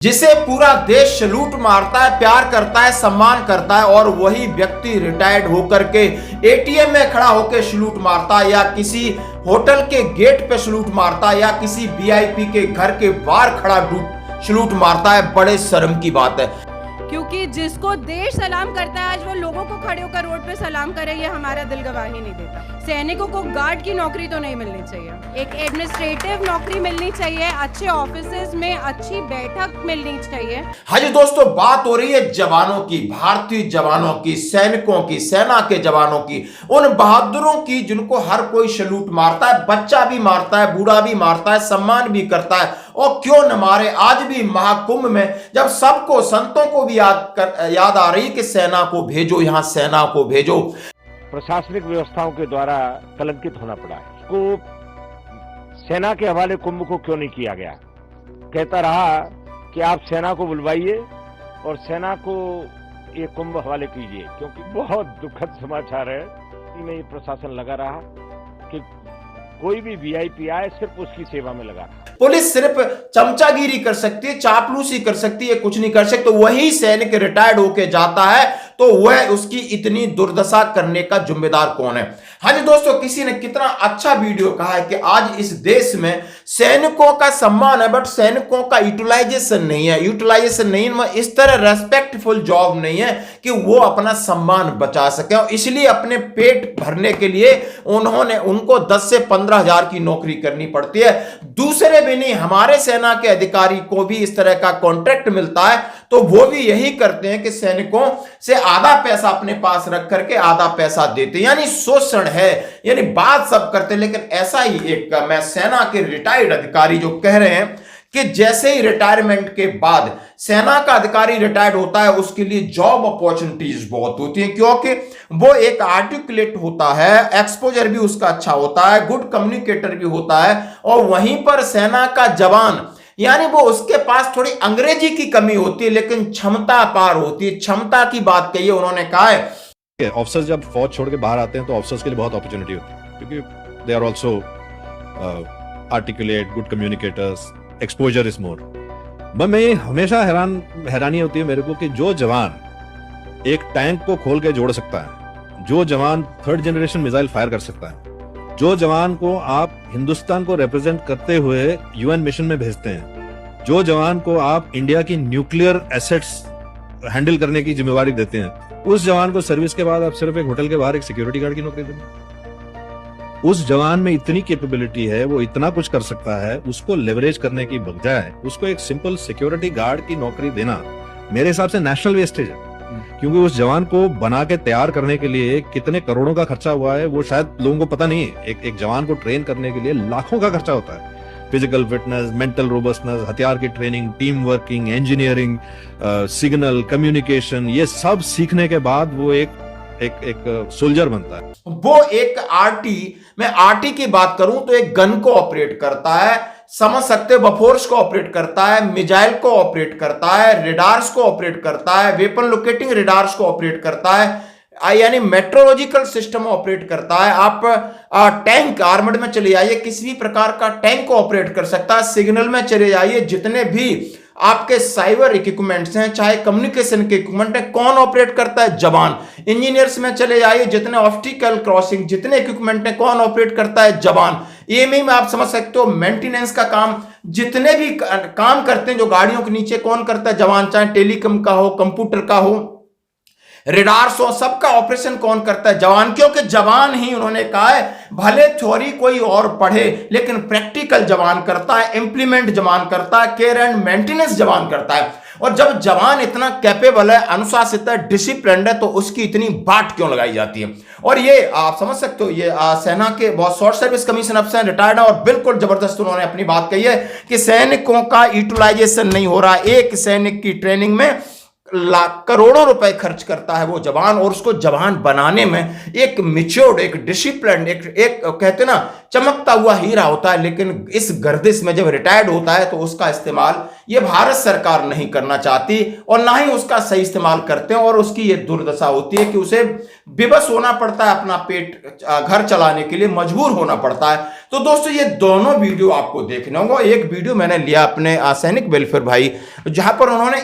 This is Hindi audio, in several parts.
जिसे पूरा देश सलूट मारता है, प्यार करता है, सम्मान करता है, और वही व्यक्ति रिटायर्ड होकर के एटीएम में खड़ा होकर सलूट मारता है, या किसी होटल के गेट पे सलूट मारता है, या किसी वीआईपी के घर के बाहर खड़ा सलूट मारता है। बड़े शर्म की बात है। क्योंकि जिसको देश सलाम करता है आज वो लोगों को खड़े होकर रोड पे सलाम करे, ये हमारा दिल गवाही नहीं देता। सैनिकों को गार्ड की नौकरी तो नहीं मिलनी चाहिए, एक एडमिनिस्ट्रेटिव नौकरी मिलनी चाहिए, अच्छे ऑफिसेज में अच्छी बैठक मिलनी चाहिए। हाँ जी दोस्तों, बात हो रही है जवानों की, भारतीय जवानों की, सैनिकों की, सेना के जवानों की, उन बहादुरों की जिनको हर कोई सलूट मारता है, बच्चा भी मारता है, बूढ़ा भी मारता है, सम्मान भी करता है। और क्यों न मारे, आज भी महाकुंभ में जब सबको, संतों को भी याद आ रही कि सेना को भेजो, यहां सेना को भेजो। प्रशासनिक व्यवस्थाओं के द्वारा कलंकित होना पड़ा है। इसको सेना के हवाले कुंभ को क्यों नहीं किया गया? कहता रहा कि आप सेना को बुलवाइए और सेना को ये कुंभ हवाले कीजिए, क्योंकि बहुत दुखद समाचार है कि ये प्रशासन लगा रहा कि कोई भी वीआईपी आए सिर्फ उसकी सेवा में लगा। पुलिस सिर्फ चमचागिरी कर सकती है, चापलूसी कर सकती है, कुछ नहीं कर सकती। तो वही सैनिक रिटायर्ड होके जाता है तो वह उसकी इतनी दुर्दशा करने का जिम्मेदार कौन है? हाँ जी दोस्तों, किसी ने कितना अच्छा वीडियो कहा है कि आज इस देश में सैनिकों का सम्मान है, बट सैनिकों का यूटिलाइजेशन नहीं है। यूटिलाइजेशन नहीं है, इस तरह रेस्पेक्टफुल जॉब नहीं है कि वो अपना सम्मान बचा सके, और इसलिए अपने पेट भरने के लिए उनको 10 से 15 हजार की नौकरी करनी पड़ती है। दूसरे भी नहीं, हमारे सेना के अधिकारी को भी इस तरह का कॉन्ट्रैक्ट मिलता है, तो वो भी यही करते हैं कि सैनिकों से आधा पैसा अपने पास रख करके आधा पैसा देते हैं, यानी शोषण है। यानी बात सब करते हैं, लेकिन ऐसा ही एक मैं सेना के रिटायर्ड अधिकारी जो कह रहे हैं कि जैसे ही रिटायरमेंट के बाद सेना का अधिकारी रिटायर्ड होता है, उसके लिए जॉब अपॉर्चुनिटीज बहुत होती हैं, क्योंकि वो एक आर्टिकुलेट होता है, एक्सपोजर भी उसका अच्छा होता है, गुड कम्युनिकेटर भी होता है। और वहीं पर सेना का जवान, यानी वो उसके पास थोड़ी अंग्रेजी की कमी होती है, लेकिन क्षमता पार होती है। क्षमता की बात कही है उन्होंने, कहा है ऑफिसर्स जब फौज छोड़ के बाहर आते हैं तो ऑफिसर्स के लिए बहुत अपॉर्चुनिटी होती है, क्योंकि they are also articulate, good communicators, exposure is more. मैं हमेशा हैरानी होती है मेरे को कि जो जवान एक टैंक को खोल के जोड़ सकता है, जो जवान 3rd जनरेशन मिसाइल फायर कर सकता है, जो जवान को आप हिंदुस्तान को रिप्रेजेंट करते हुए यूएन मिशन में भेजते हैं, जो जवान को आप इंडिया की न्यूक्लियर एसेट्स हैंडल करने की जिम्मेवारी देते हैं, उस जवान को सर्विस के बाद आप सिर्फ एक होटल के बाहर एक सिक्योरिटी गार्ड की नौकरी देंगे। उस जवान में इतनी कैपेबिलिटी है, वो इतना कुछ कर सकता है, उसको लेवरेज करने की बजाय उसको एक सिंपल सिक्योरिटी गार्ड की नौकरी देना मेरे हिसाब से नेशनल वेस्टेज है। क्योंकि उस जवान को बना के तैयार करने के लिए कितने करोड़ों का खर्चा हुआ है वो शायद लोगों को पता नहीं है। एक जवान को ट्रेन करने के लिए लाखों का खर्चा होता है। फिजिकल फिटनेस, मेंटल रोबस्टनेस, हथियार की training, team working, engineering, signal, communication, ये सब सीखने के बाद वो एक सोल्जर बनता है। वो एक मैं आरटी की बात करूं तो एक गन को ऑपरेट करता है, समझ सकते हो, बफोर्स को ऑपरेट करता है, मिसाइल को ऑपरेट करता है, रेडार्स को ऑपरेट करता है, वेपन लोकेटिंग रेडार्स को ऑपरेट करता है, यानी मेट्रोलॉजिकल सिस्टम ऑपरेट करता है। आप टैंक आर्मड में चले जाइए, किसी भी प्रकार का टैंक को ऑपरेट कर सकता है। सिग्नल में चले जाइए, जितने भी आपके साइबर इक्विपमेंट्स हैं, चाहे कम्युनिकेशन के इक्विपमेंट है, कौन ऑपरेट करता है? जवान। इंजीनियर्स में चले जाइए, जितने ऑप्टिकल क्रॉसिंग, जितने इक्विपमेंट हैं, कौन ऑपरेट करता है? जवान। ईएमई में आप समझ सकते हो, मेंटेनेंस का काम, जितने भी काम करते हैं जो गाड़ियों के नीचे, कौन करता है? जवान। चाहे टेलीकॉम का हो, कंप्यूटर का हो, रेडार्स हो, सबका ऑपरेशन कौन करता है? जवान। क्योंकि जवान ही, उन्होंने कहा है, भले थ्योरी कोई और पढ़े लेकिन प्रैक्टिकल जवान करता है, इंप्लीमेंट जवान करता है, केयर एंड मेंटेनेंस जवान करता है। और जब जवान इतना कैपेबल है, अनुशासित है, डिसिप्लिन्ड है, तो उसकी इतनी बाट क्यों लगाई जाती है? और ये आप समझ सकते हो, ये सेना के बहुत शॉर्ट सर्विस कमीशन अफसर रिटायर्ड है, और बिल्कुल जबरदस्त उन्होंने अपनी बात कही है कि सैनिकों का यूटिलाइजेशन नहीं हो रहा। एक सैनिक की ट्रेनिंग में करोड़ों रुपए खर्च करता है वो जवान, और उसको जवान बनाने में एक मैच्योर्ड, एक डिसिप्लिन, एक कहते ना चमकता हुआ हीरा होता है। लेकिन इस गर्दिश में जब रिटायर्ड होता है तो उसका इस्तेमाल ये भारत सरकार नहीं करना चाहती, और ना ही उसका सही इस्तेमाल करते हैं। और उसकी ये दुर्दशा होती है कि उसे विवश होना पड़ता है, अपना पेट घर चलाने के लिए मजबूर होना पड़ता है। तो दोस्तों ये दोनों वीडियो आपको देखना होगा। एक वीडियो मैंने लिया अपने सैनिक वेलफेयर भाई, जहां पर उन्होंने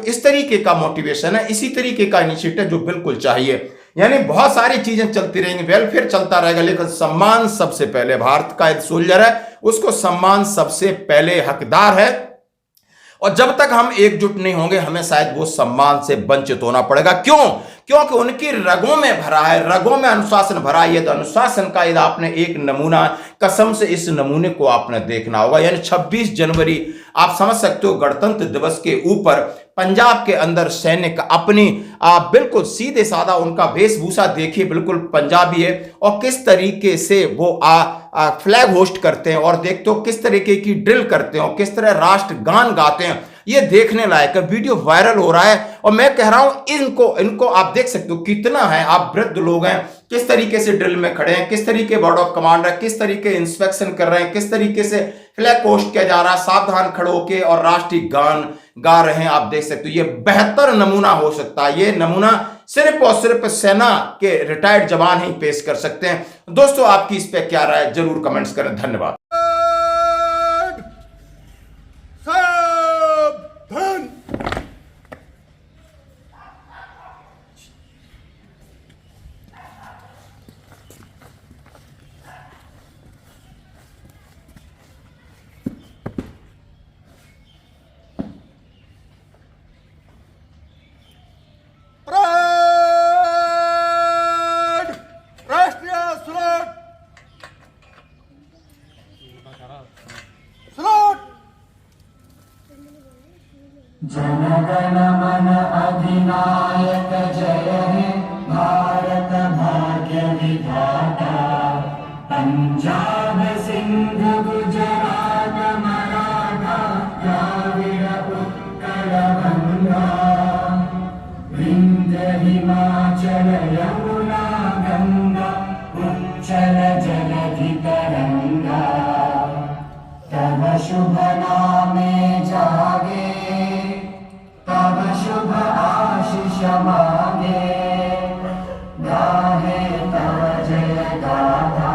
इस तरीके का मोटिवेशन है, इसी तरीके का इनिशिएटिव जो बिल्कुल चाहिए। यानी बहुत सारी चीजें चलती रहेंगी, वेलफेयर चलता रहेगा, लेकिन सम्मान सबसे पहले। भारत का एक सोल्जर है, उसको सम्मान सबसे पहले हकदार है। और जब तक हम एकजुट नहीं होंगे, हमें शायद वो सम्मान से वंचित होना पड़ेगा। क्यों? क्योंकि उनकी रगों में भरा है, रगों में अनुशासन भरा है। तो अनुशासन का यदि आपने एक नमूना, कसम से इस नमूने को आपने देखना होगा। यानी 26 जनवरी आप समझ सकते हो, गणतंत्र दिवस के ऊपर पंजाब के अंदर सैनिक अपनी बिल्कुल सीधे साधा उनका वेशभूषा देखिए, बिल्कुल पंजाबी है, और किस तरीके से वो फ्लैग होस्ट करते हैं, और देखते हो किस तरीके की ड्रिल करते हैं, और किस तरह राष्ट्रगान गाते हैं। ये देखने लायक है, वीडियो वायरल हो रहा है। और मैं कह रहा हूं इनको आप देख सकते हो कितना है, आप वृद्ध लोग हैं, किस तरीके से ड्रिल में खड़े हैं, किस तरीके बोर्ड ऑफ कमांड है, किस तरीके इंस्पेक्शन कर रहे हैं, किस तरीके से फ्लैग होस्ट किया जा रहा है, सावधान खड़े होके और राष्ट्रीय गान गा रहे हैं। आप देख सकते हो ये बेहतर नमूना हो सकता है। ये नमूना सिर्फ और सिर्फ सेना के रिटायर्ड जवान ही पेश कर सकते हैं। दोस्तों आपकी इस पे क्या राय, जरूर कमेंट्स करें। धन्यवाद। जनगण मन अधिनायक जय हे भारत भाग्य विधाता। पंजाब सिंध गुजरात मराठा द्राविड़ उत्कल बंगा। विंध्य हिमाचल यमुना गंगा उच्चल जलधि तरंगा। तब शुभ नामे जागे, तब शुभ आशीष मांगे। गाहे तव जय गाथा,